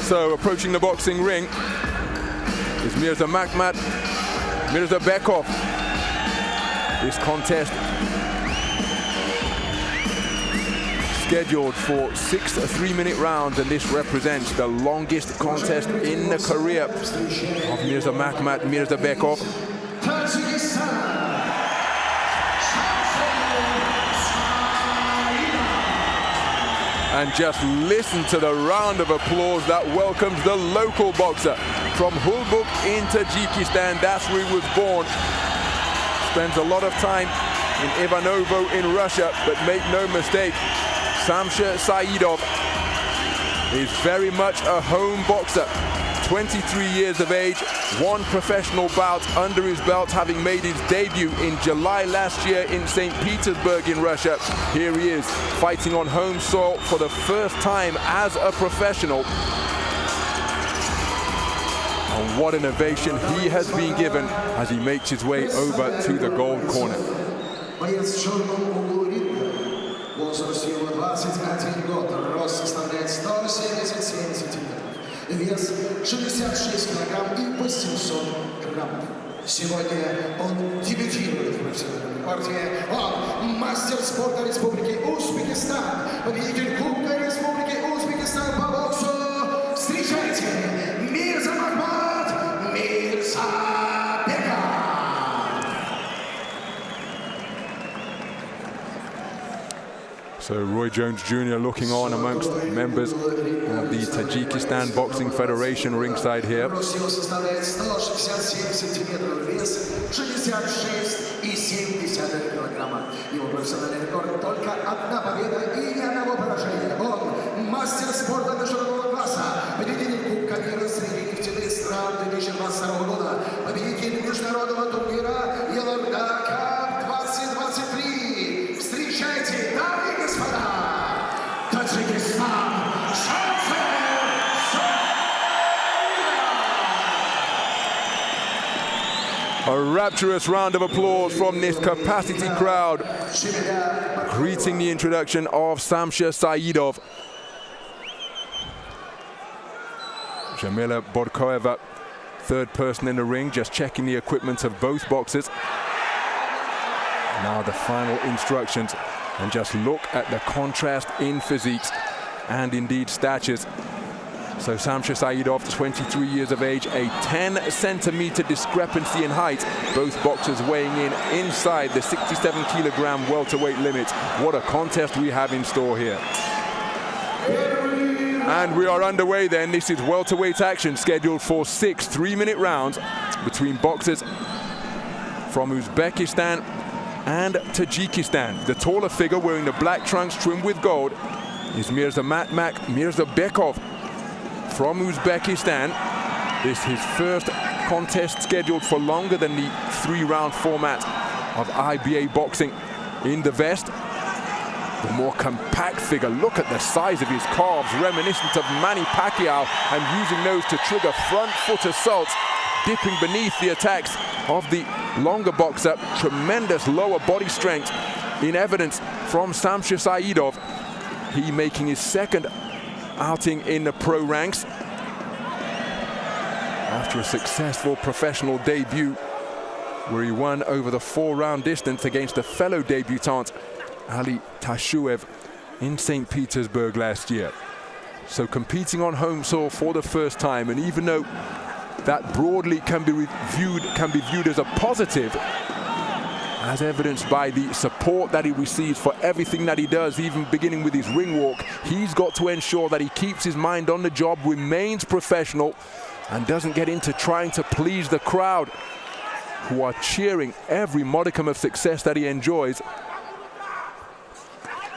So approaching the boxing ring is Mirzomakhmat, Mirzobekov. This contest scheduled for 6 3-minute rounds, and this represents the longest contest in the career of Mirzomakhmat Mirzobekov. And just listen to the round of applause that welcomes the local boxer from Hulbuk in Tajikistan. That's where he was born. Spends a lot of time in Ivanovo in Russia, but make no mistake, Shamsher SAIDOV is very much a home boxer. 23 years of age, 1 professional bout under his belt, having made his debut in July last year in St. Petersburg in Russia. Here he is, fighting on home soil for the first time as a professional. And what an ovation he has been given as he makes his way over to the gold corner. Вес 66 килограмм и 800 граммов. Сегодня он дебютирует в профессиональной партии. Он мастер спорта Республики Узбекистан, победитель Кубка Республики Узбекистан по боксу. Встречайте, Mirzomakhmat Mirzobekoov. So Roy Jones Jr. looking on amongst members of the Tajikistan Boxing Federation ringside here. Мастер спорта международного класса, победитель Кубка мира среди нефтяных стран 2022 года, победитель международного турнира Елордака 2023. Встречайте, дамы и господа, Таджикистан, Shamsher. A rapturous round of applause from this capacity crowd, greeting the introduction of Shamsher SAIDOV. Jamila Borkoeva, third person in the ring, just checking the equipment of both boxers. Now the final instructions, and just look at the contrast in physiques and indeed statures. So Shamsher SAIDOV, 23 years of age, a 10-centimeter discrepancy in height. Both boxers weighing in inside the 67-kilogram welterweight limit. What a contest we have in store here. And we are underway then. This is welterweight action scheduled for 6 3-minute rounds between boxers from Uzbekistan and Tajikistan. The taller figure wearing the black trunks trimmed with gold is Mirzomakhmat Mirzobekov from Uzbekistan. This is his first contest scheduled for longer than the 3-round format of IBA boxing. In the vest, the more compact figure. Look at the size of his calves, reminiscent of Manny Pacquiao, and using those to trigger front foot assaults, dipping beneath the attacks of the longer boxer. Tremendous lower body strength in evidence from Shamsher SAIDOV. He making his second outing in the pro ranks after a successful professional debut where he won over the 4-round distance against a fellow debutant, Ali Tashuev, in St. Petersburg last year. So competing on home soil for the first time, and even though that broadly can be viewed as a positive, as evidenced by the support that he receives for everything that he does, even beginning with his ring walk, he's got to ensure that he keeps his mind on the job, remains professional, and doesn't get into trying to please the crowd, who are cheering every modicum of success that he enjoys.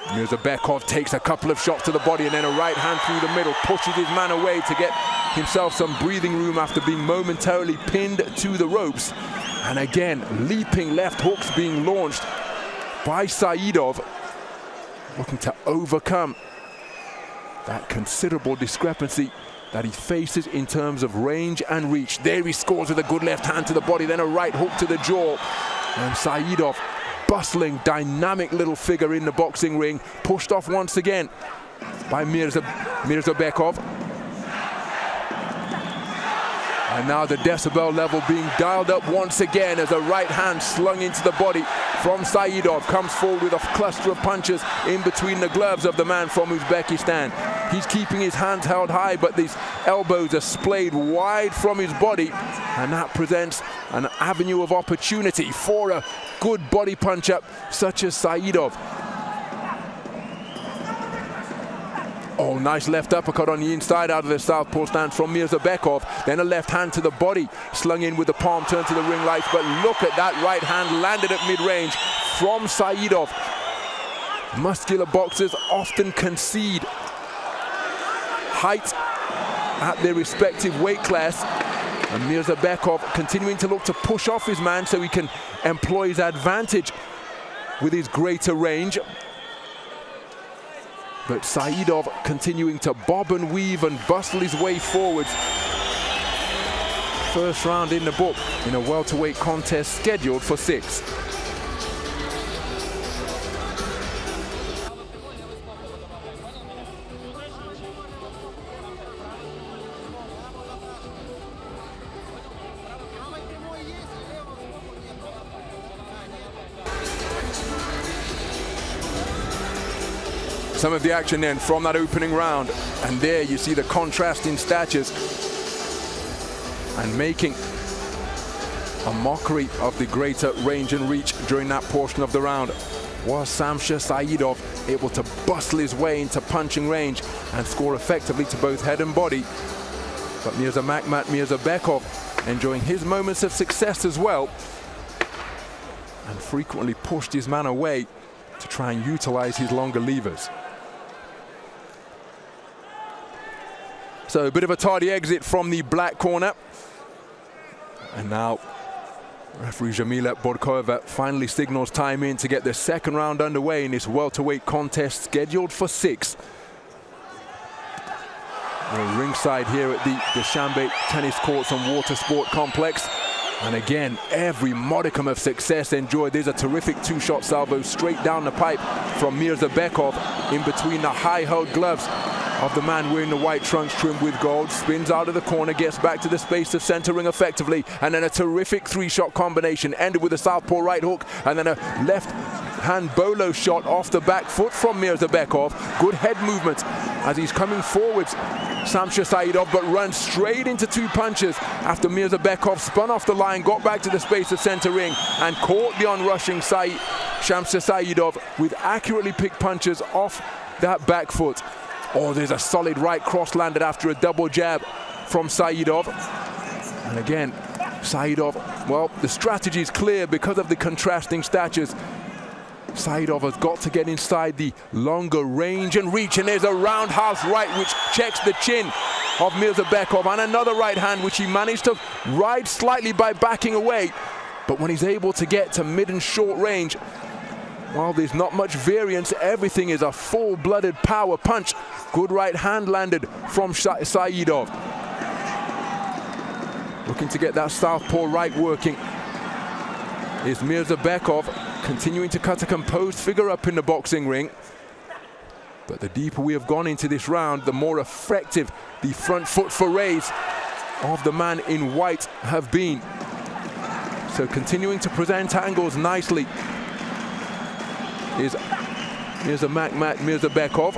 Mirzobekov takes a couple of shots to the body and then a right hand through the middle, pushes his man away to get himself some breathing room after being momentarily pinned to the ropes. And again, leaping left hooks being launched by SAIDOV, looking to overcome that considerable discrepancy that he faces in terms of range and reach. There he scores with a good left hand to the body, then a right hook to the jaw. And SAIDOV, bustling, dynamic little figure in the boxing ring, pushed off once again by Mirzobekov. And now the decibel level being dialed up once again as a right hand slung into the body from Saidov comes forward with a cluster of punches in between the gloves of the man from Uzbekistan. He's keeping his hands held high, but these elbows are splayed wide from his body, and that presents an avenue of opportunity for a good body puncher such as Saidov. Oh, nice left uppercut on the inside out of the southpaw stance from Mirzobekov. Then a left hand to the body, slung in with the palm turned to the ring lights. But look at that right hand landed at mid-range from Saidov. Muscular boxers often concede height at their respective weight class. And Mirzobekov continuing to look to push off his man so he can employ his advantage with his greater range. But Saidov continuing to bob and weave and bustle his way forwards. First round in the book in a welterweight contest scheduled for 6. Some of the action then from that opening round, and there you see the contrast in statures and making a mockery of the greater range and reach during that portion of the round. Was Shamsher Saidov able to bustle his way into punching range and score effectively to both head and body? But Mirzomakhmat Mirzobekov enjoying his moments of success as well, and frequently pushed his man away to try and utilize his longer levers. So a bit of a tardy exit from the black corner. And now referee MIRZOBEKOV finally signals time in to get the second round underway in this welterweight contest scheduled for 6. We're ringside here at the Dushanbe tennis courts and water sport complex. And again, every modicum of success enjoyed. There's a terrific two-shot salvo straight down the pipe from Mirzobekov in between the high-held gloves of the man wearing the white trunks trimmed with gold. Spins out of the corner, gets back to the space of centering effectively, and then a terrific three-shot combination ended with a southpaw right hook and then a left hand bolo shot off the back foot from Mirzobekov. Good head movement as he's coming forwards, Shamsher Saidov, but runs straight into 2 punches after Mirzobekov spun off the line, got back to the space of center ring and caught the onrushing Shamsher Saidov with accurately picked punches off that back foot. Oh, there's a solid right cross landed after a double jab from Saidov. And again, Saidov, well, the strategy is clear because of the contrasting statures. Saidov has got to get inside the longer range and reach, and there's a roundhouse right which checks the chin of Mirzobekov, and another right hand which he managed to ride slightly by backing away. But when he's able to get to mid and short range, well, there's not much variance. Everything is a full-blooded power punch. Good right hand landed from Saidov. Looking to get that southpaw right working is Mirzobekov, continuing to cut a composed figure up in the boxing ring. But the deeper we have gone into this round, the more effective the front foot forays of the man in white have been. So continuing to present angles nicely is Mirzomakhmat Mirzobekov.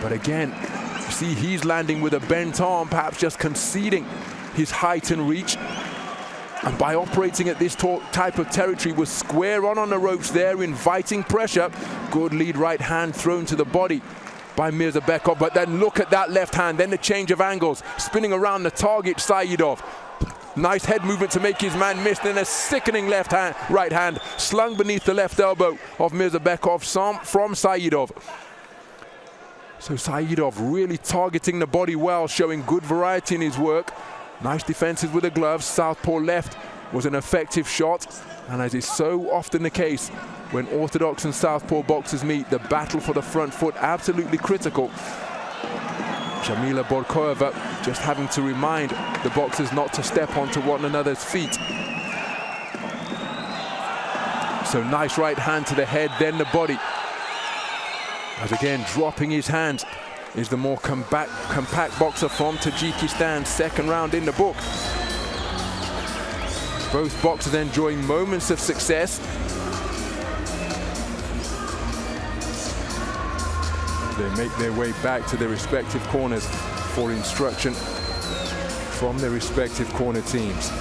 But again, you see he's landing with a bent arm, perhaps just conceding his height and reach. And by operating at this type of territory, was square on the ropes there, inviting pressure. Good lead right hand thrown to the body by Mirzobekov. But then look at that left hand, then the change of angles, spinning around the target, Saidov. Nice head movement to make his man miss, then a sickening right hand slung beneath the left elbow of Mirzobekov from Saidov. So Saidov really targeting the body well, showing good variety in his work. Nice defenses with the gloves. Southpaw left was an effective shot, and as is so often the case when orthodox and southpaw boxers meet, the battle for the front foot absolutely critical. MIRZOBEKOV just having to remind the boxers not to step onto one another's feet. So nice right hand to the head, then the body. As again, dropping his hands is the more compact boxer from Tajikistan. Second round in the book. Both boxers enjoying moments of success. They make their way back to their respective corners for instruction from their respective corner teams.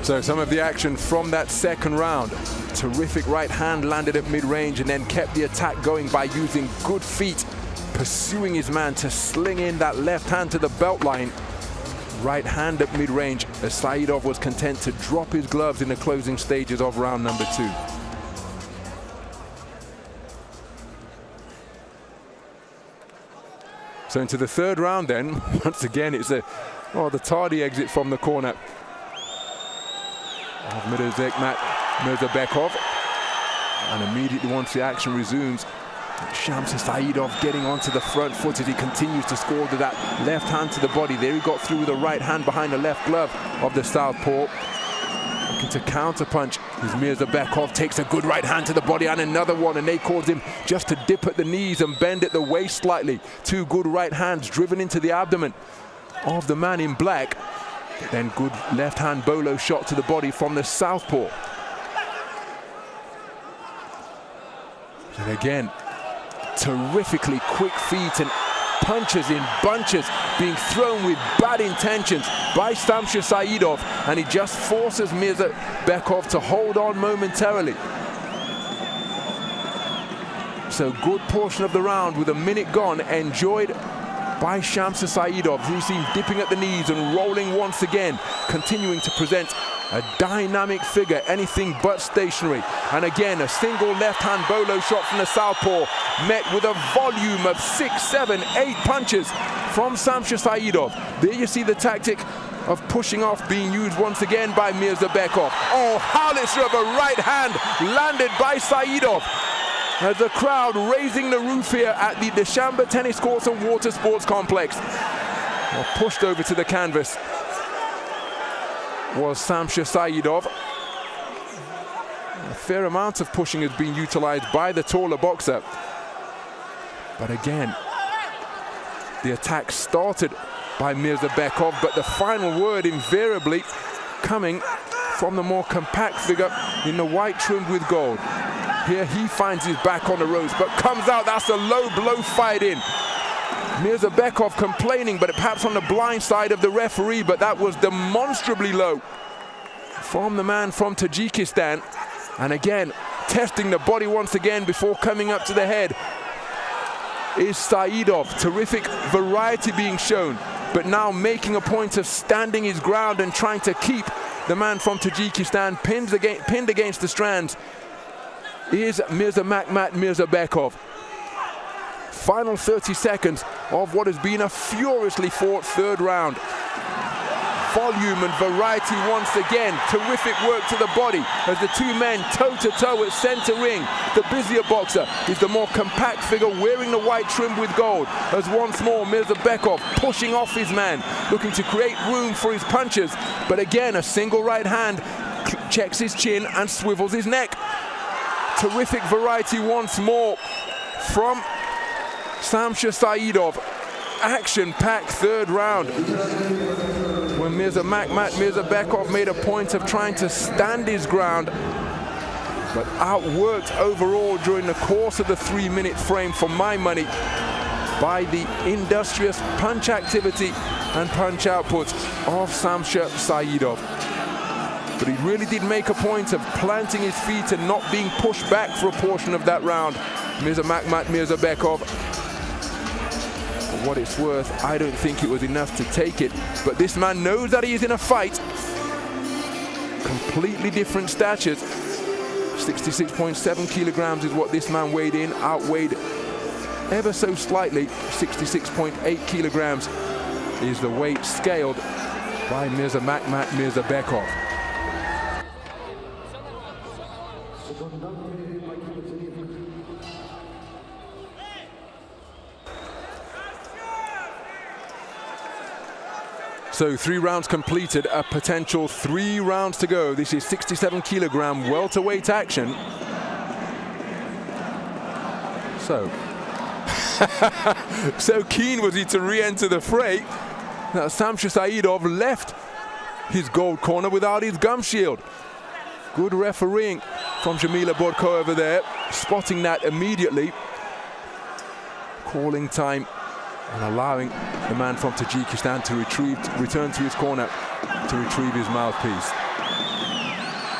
So some of the action from that second round. Terrific right hand landed at mid-range and then kept the attack going by using good feet, pursuing his man to sling in that left hand to the belt line. Right hand at mid-range as Saidov was content to drop his gloves in the closing stages of round number 2. So into the third round then, once again it's the tardy exit from the corner of Mirzobekov, and immediately once the action resumes, Shamsher Saidov getting onto the front foot as he continues to score with that left hand to the body. There he got through with the right hand behind the left glove of the southpaw. Looking to counterpunch as Mirzobekov takes a good right hand to the body and another one, and they cause him just to dip at the knees and bend at the waist slightly. Two good right hands driven into the abdomen of the man in black. Then good left hand bolo shot to the body from the southpaw. And again, terrifically quick feet and punches in bunches being thrown with bad intentions by Shamsher Saidov, and he just forces Mirzobekov to hold on momentarily. So good portion of the round with a minute gone enjoyed by Shamsher Saidov, who seemed dipping at the knees and rolling once again, continuing to present a dynamic figure, anything but stationary. And again, a single left-hand bolo shot from the southpaw, met with a volume of 6, 7, 8 punches from Shamsher Saidov. There you see the tactic of pushing off being used once again by Mirzobekov. Oh, howitzer of a right hand landed by Saidov, as the crowd raising the roof here at the Dushanbe Tennis Courts and Water Sports Complex. Well, pushed over to the canvas was Shamsher Saidov. A fair amount of pushing has been utilized by the taller boxer. But again, the attack started by Mirzobekov, but the final word invariably coming from the more compact figure in the white trimmed with gold. Here he finds his back on the ropes, but comes out. That's a low blow fight in. Mirzobekov complaining, but perhaps on the blind side of the referee, but that was demonstrably low from the man from Tajikistan. And again, testing the body once again before coming up to the head is Saidov. Terrific variety being shown, but now making a point of standing his ground and trying to keep the man from Tajikistan pinned against the strands is Mirzomakhmat Mirzobekov. Final 30 seconds of what has been a furiously fought third round. Volume and variety once again. Terrific work to the body as the two men toe-to-toe at center ring. The busier boxer is the more compact figure wearing the white trim with gold, as once more Mirzobekov pushing off his man, looking to create room for his punches. But again, a single right hand checks his chin and swivels his neck. Terrific variety once more from Shamsher Saidov. Action-packed third round, when Mirzomakhmat Mirzobekov made a point of trying to stand his ground, but outworked overall during the course of the 3-minute frame, for my money, by the industrious punch activity and punch output of Shamsher Saidov. But he really did make a point of planting his feet and not being pushed back for a portion of that round. Mirzomakhmat Mirzobekov, for what it's worth, I don't think it was enough to take it. But this man knows that he is in a fight. Completely different statures. 66.7 kilograms is what this man weighed in, outweighed ever so slightly. 66.8 kilograms is the weight scaled by Mirzomakhmat Mirzobekov. So 3 rounds completed, a potential 3 rounds to go. This is 67 kilogram welterweight action. So keen was he to re-enter the fray that Shamsher Saidov left his gold corner without his gum shield. Good refereeing from Jamila Bodko over there, spotting that immediately, calling time and allowing the man from Tajikistan to return to his corner to retrieve his mouthpiece.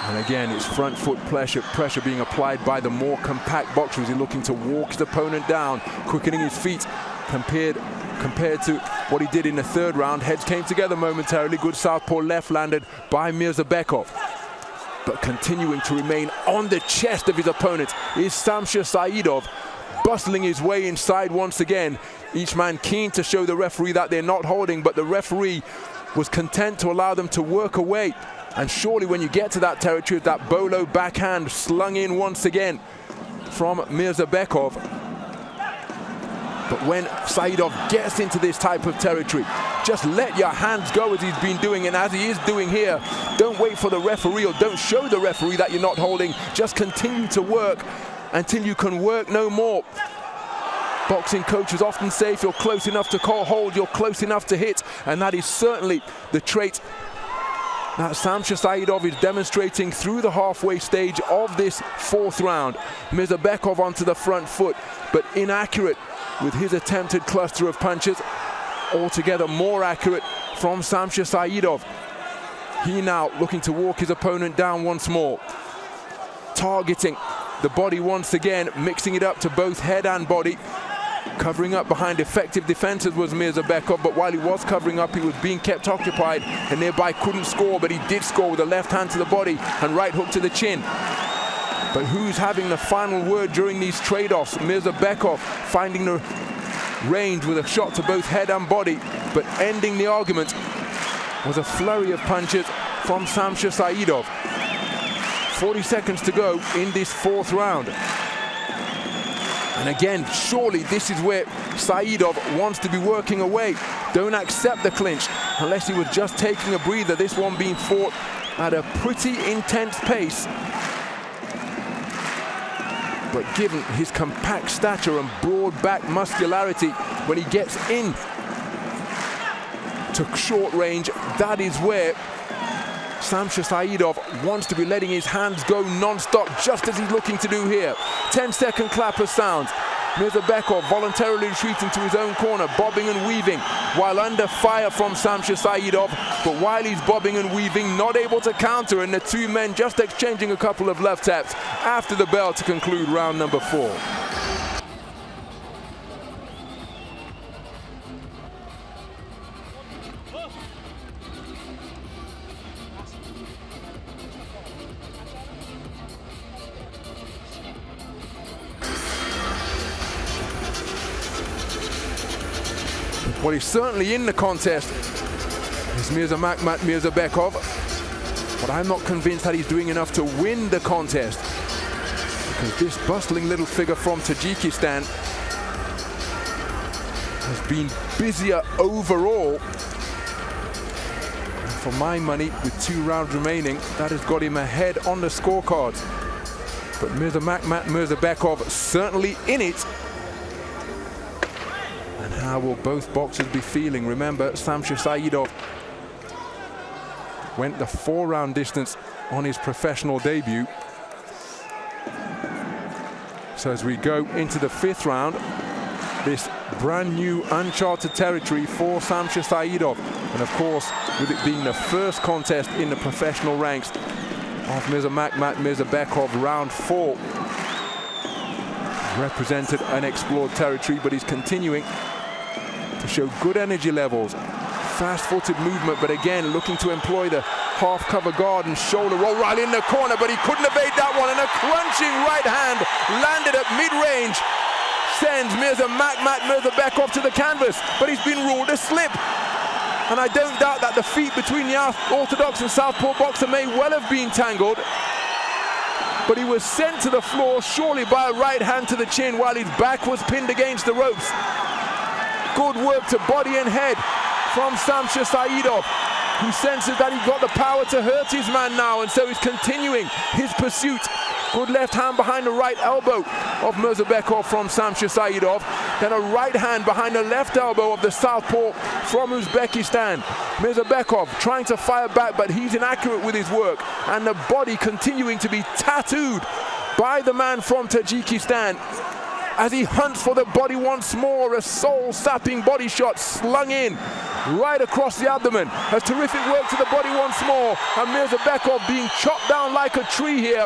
And again, it's front foot pressure being applied by the more compact boxer. He's looking to walk his opponent down, quickening his feet compared to what he did in the 3rd round. Heads came together momentarily. Good southpaw left landed by Mirzobekov. But continuing to remain on the chest of his opponent is Shamsher Saidov, bustling his way inside once again. Each man keen to show the referee that they're not holding, but the referee was content to allow them to work away. And surely when you get to that territory, that bolo backhand slung in once again from Mirzobekov. But when Saidov gets into this type of territory, just let your hands go as he's been doing, and as he is doing here. Don't wait for the referee, or don't show the referee that you're not holding. Just continue to work until you can work no more. Boxing coaches often say if you're close enough to hold, you're close enough to hit, and that is certainly the trait that Shamsher Saidov is demonstrating through the halfway stage of this 4th round. Mirzobekov onto the front foot, but inaccurate with his attempted cluster of punches. Altogether more accurate from Shamsher Saidov. He now looking to walk his opponent down once more. Targeting the body once again, mixing it up to both head and body. Covering up behind effective defenses was Mirzobekov, but while he was covering up, he was being kept occupied and thereby couldn't score, but he did score with a left hand to the body and right hook to the chin. But who's having the final word during these trade-offs? Mirzobekov finding the range with a shot to both head and body, but ending the argument was a flurry of punches from Shamsher Saidov. 40 seconds to go in this 4th round. And again, surely this is where Saidov wants to be working away. Don't accept the clinch unless he was just taking a breather. This one being fought at a pretty intense pace. But given his compact stature and broad back muscularity, when he gets in to short range, that is where Shamsher Saidov wants to be letting his hands go non-stop, just as he's looking to do here. 10-second clapper sounds. Mirzobekov voluntarily retreating to his own corner, bobbing and weaving while under fire from Shamsher Saidov. But while he's bobbing and weaving, not able to counter, and the 2 men just exchanging a couple of left taps after the bell to conclude round number 4. Well, he's certainly in the contest, is Mirzomakhmat Mirzobekov, but I'm not convinced that he's doing enough to win the contest, because this bustling little figure from Tajikistan has been busier overall. And for my money, with 2 rounds remaining, that has got him ahead on the scorecards. But Mirzomakhmat Mirzobekov certainly in it. How will both boxers be feeling? Remember, Shamsher Saidov went the 4-round distance on his professional debut. So as we go into the 5th round, this brand new uncharted territory for Shamsher Saidov. And of course, with it being the first contest in the professional ranks of Mirzomakhmat Mirzobekov, round 4 represented unexplored territory, but he's continuing to show good energy levels, fast-footed movement, but again looking to employ the half-cover guard and shoulder roll right in the corner, but he couldn't evade that one, and a crunching right hand landed at mid-range, sends Mirzomakhmat Mirzobekov to the canvas, but he's been ruled a slip. And I don't doubt that the feet between the orthodox and southpaw boxer may well have been tangled, but he was sent to the floor surely by a right hand to the chin while his back was pinned against the ropes. Good work to body and head from Shamsher Saidov, who senses that he got the power to hurt his man now, and so he's continuing his pursuit. Good left hand behind the right elbow of Mirzobekov from Shamsher Saidov. Then a right hand behind the left elbow of the southpaw from Uzbekistan. Mirzobekov trying to fire back, but he's inaccurate with his work. And the body continuing to be tattooed by the man from Tajikistan as he hunts for the body once more. A soul-sapping body shot slung in right across the abdomen. A terrific work to the body once more. And Mirzobekov being chopped down like a tree here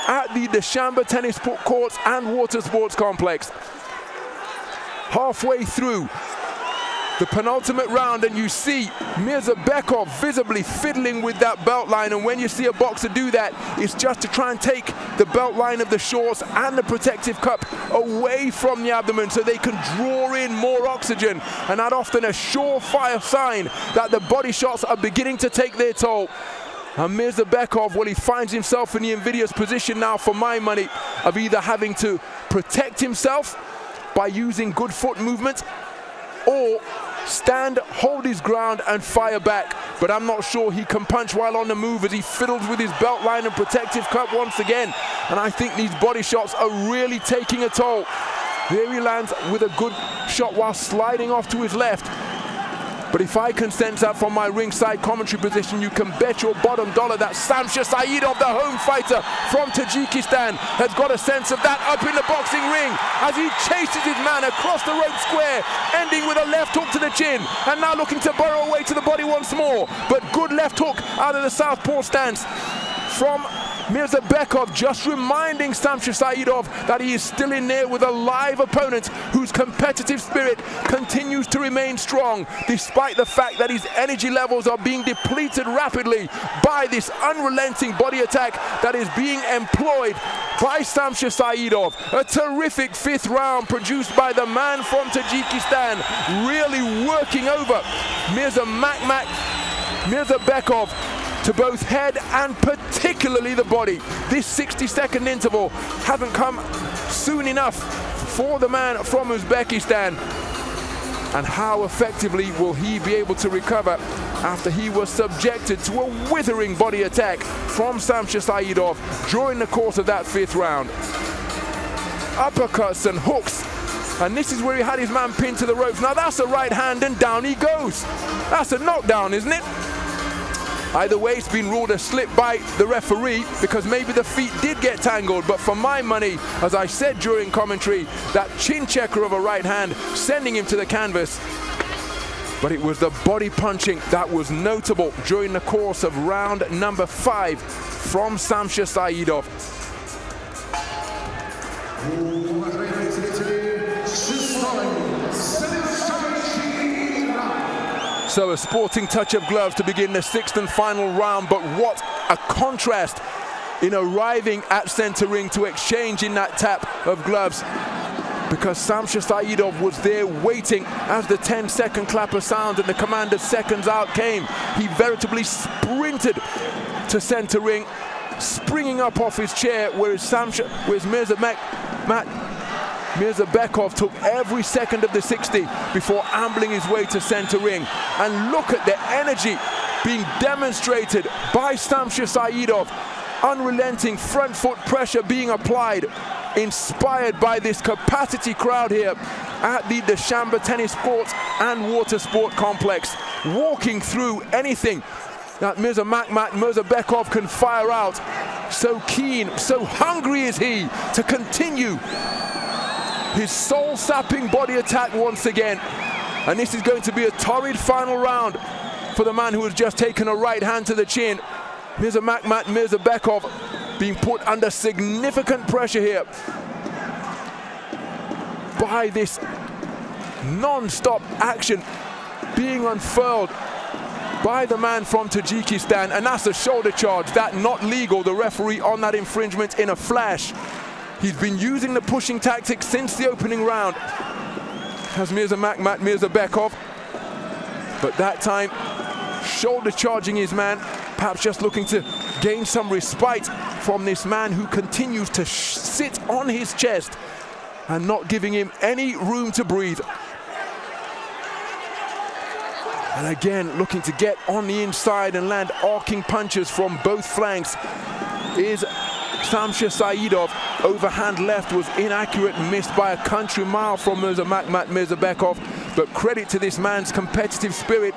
at the Dushanbe tennis courts and water sports complex. Halfway through the penultimate round, and you see Mirzobekov visibly fiddling with that belt line. And when you see a boxer do that, it's just to try and take the belt line of the shorts and the protective cup away from the abdomen so they can draw in more oxygen. And that often a surefire sign that the body shots are beginning to take their toll. And Mirzobekov, well, he finds himself in the invidious position now, for my money, of either having to protect himself by using good foot movement or stand, hold his ground and fire back. But I'm not sure he can punch while on the move as he fiddles with his belt line and protective cup once again. And I think these body shots are really taking a toll. There he lands with a good shot while sliding off to his left. But if I can sense that from my ringside commentary position, you can bet your bottom dollar that Shamsher Saidov, the home fighter from Tajikistan, has got a sense of that up in the boxing ring as he chases his man across the rope square, ending with a left hook to the chin, and now looking to burrow away to the body once more. But good left hook out of the southpaw stance from Mirzobekov, just reminding Shamsher Saidov that he is still in there with a live opponent whose competitive spirit continues to remain strong, despite the fact that his energy levels are being depleted rapidly by this unrelenting body attack that is being employed by Shamsher Saidov. A terrific fifth round produced by the man from Tajikistan, really working over Mirzobekov to both head and particularly the body. This 60-second interval hasn't come soon enough for the man from Uzbekistan. And how effectively will he be able to recover after he was subjected to a withering body attack from Shamsher Saidov during the course of that fifth round? Uppercuts and hooks, and this is where he had his man pinned to the ropes. Now that's a right hand and down he goes. That's a knockdown, isn't it? Either way, it's been ruled a slip by the referee because maybe the feet did get tangled. But for my money, as I said during commentary, that chin checker of a right hand sending him to the canvas. But it was the body punching that was notable during the course of round number 5 from Shamsher Saidov. So a sporting touch of gloves to begin the 6th and final round, but what a contrast in arriving at center ring to exchange in that tap of gloves, because Shamsher Saidov was there waiting as the 10-second clapper sounded and the command of seconds out came. He veritably sprinted to center ring, springing up off his chair, whereas Mirzobekov took every second of the 60 before ambling his way to center ring. And look at the energy being demonstrated by Shamsher Saidov. Unrelenting front foot pressure being applied, inspired by this capacity crowd here at the Dushanbe tennis courts and water sport complex, walking through anything that Mirzobekov can fire out. So keen, so hungry is he to continue his soul-sapping body attack once again. And this is going to be a torrid final round for the man who has just taken a right hand to the chin. Mirzobekov being put under significant pressure here by this non-stop action being unfurled by the man from Tajikistan. And that's a shoulder charge, that not legal. The referee on that infringement in a flash. He's been using the pushing tactic since the opening round, has Mirzobekov, but that time shoulder charging his man, perhaps just looking to gain some respite from this man who continues to sit on his chest and not giving him any room to breathe. And again, looking to get on the inside and land arcing punches from both flanks is Shamsher Saidov. Overhand left was inaccurate and missed by a country mile from Mirzobekov. But credit to this man's competitive spirit,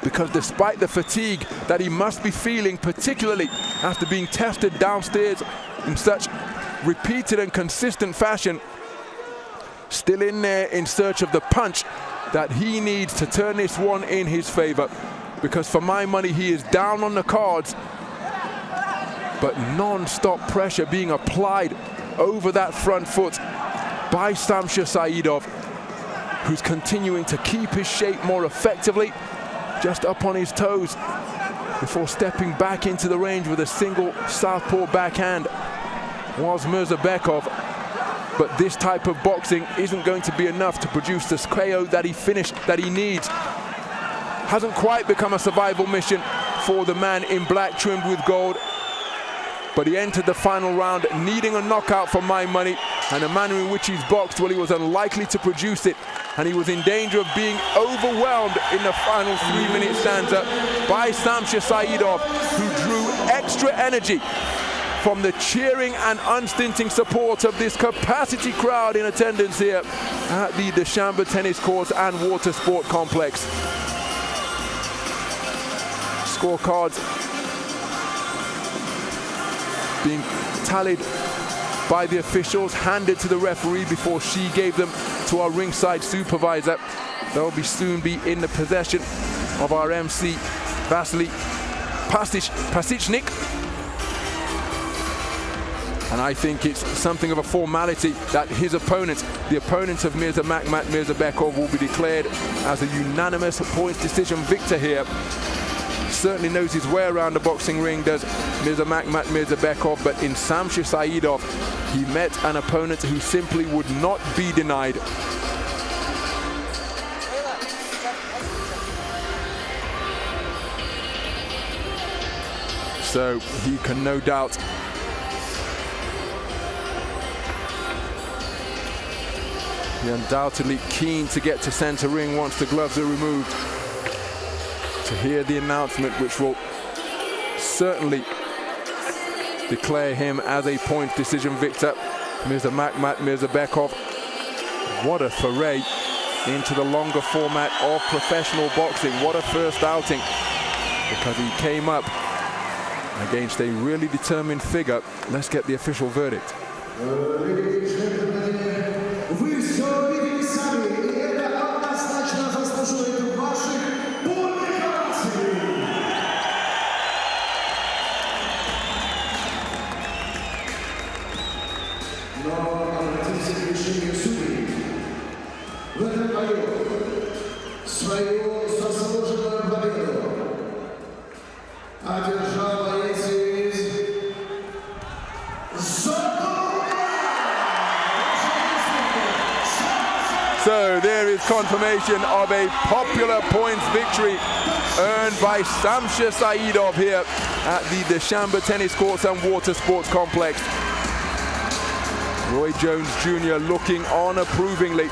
because despite the fatigue that he must be feeling, particularly after being tested downstairs in such repeated and consistent fashion, still in there in search of the punch that he needs to turn this one in his favor. Because for my money, he is down on the cards, but non-stop pressure being applied over that front foot by Shamsher Saidov, who's continuing to keep his shape more effectively, just up on his toes before stepping back into the range with a single southpaw backhand was Mirzobekov. But this type of boxing isn't going to be enough to produce the KO that he needs. Hasn't quite become a survival mission for the man in black trimmed with gold, but he entered the final round needing a knockout for my money, and the manner in which he's boxed, well, he was unlikely to produce it, and he was in danger of being overwhelmed in the final 3-minute stanza by Shamsher Saidov, who drew extra energy from the cheering and unstinting support of this capacity crowd in attendance here at the Dushanbe tennis courts and water sport complex. Scorecards being tallied by the officials, handed to the referee before she gave them to our ringside supervisor. They'll soon be in the possession of our MC, Vasily Pasichnik. And I think it's something of a formality that his opponent, the opponent of Mirzomakhmat, Mirzobekov, will be declared as a unanimous points decision victor here. Certainly knows his way around the boxing ring, does Mirzomakhmat Mirzobekov, but in Shamsher Saidov, he met an opponent who simply would not be denied. So he can no doubt be undoubtedly keen to get to center ring once the gloves are removed, to hear the announcement which will certainly declare him as a point decision victor. Mirzomakhmat Mirzobekov, what a foray into the longer format of professional boxing. What a first outing, because he came up against a really determined figure. Let's get the official verdict. So there is confirmation of a popular points victory earned by Shamsher Saidov here at the Dushanbe tennis courts and water sports complex. Roy Jones Jr. looking on approvingly,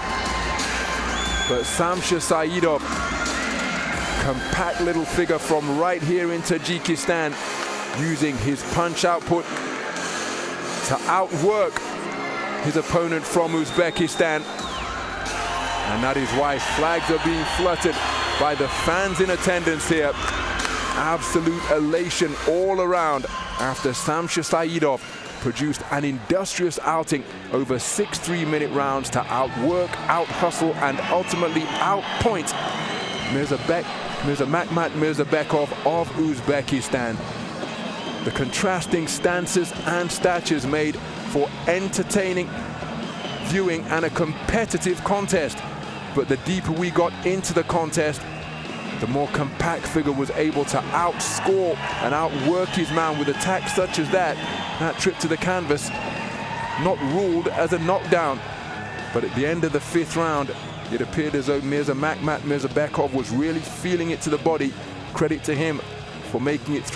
but Shamsher Saidov, compact little figure from right here in Tajikistan, using his punch output to outwork his opponent from Uzbekistan. And that is why flags are being fluttered by the fans in attendance here. Absolute elation all around after Shamsher Saidov produced an industrious outing over 6 3-minute rounds to outwork, out-hustle, and ultimately outpoint Mirzomakhmat Mirzobekov of Uzbekistan. The contrasting stances and statures made for entertaining viewing and a competitive contest. But the deeper we got into the contest, the more compact figure was able to outscore and outwork his man with attacks such as that. That trip to the canvas, not ruled as a knockdown. But at the end of the 5th round, it appeared as though Mirzomakhmat Mirzobekov was really feeling it to the body. Credit to him for making it through.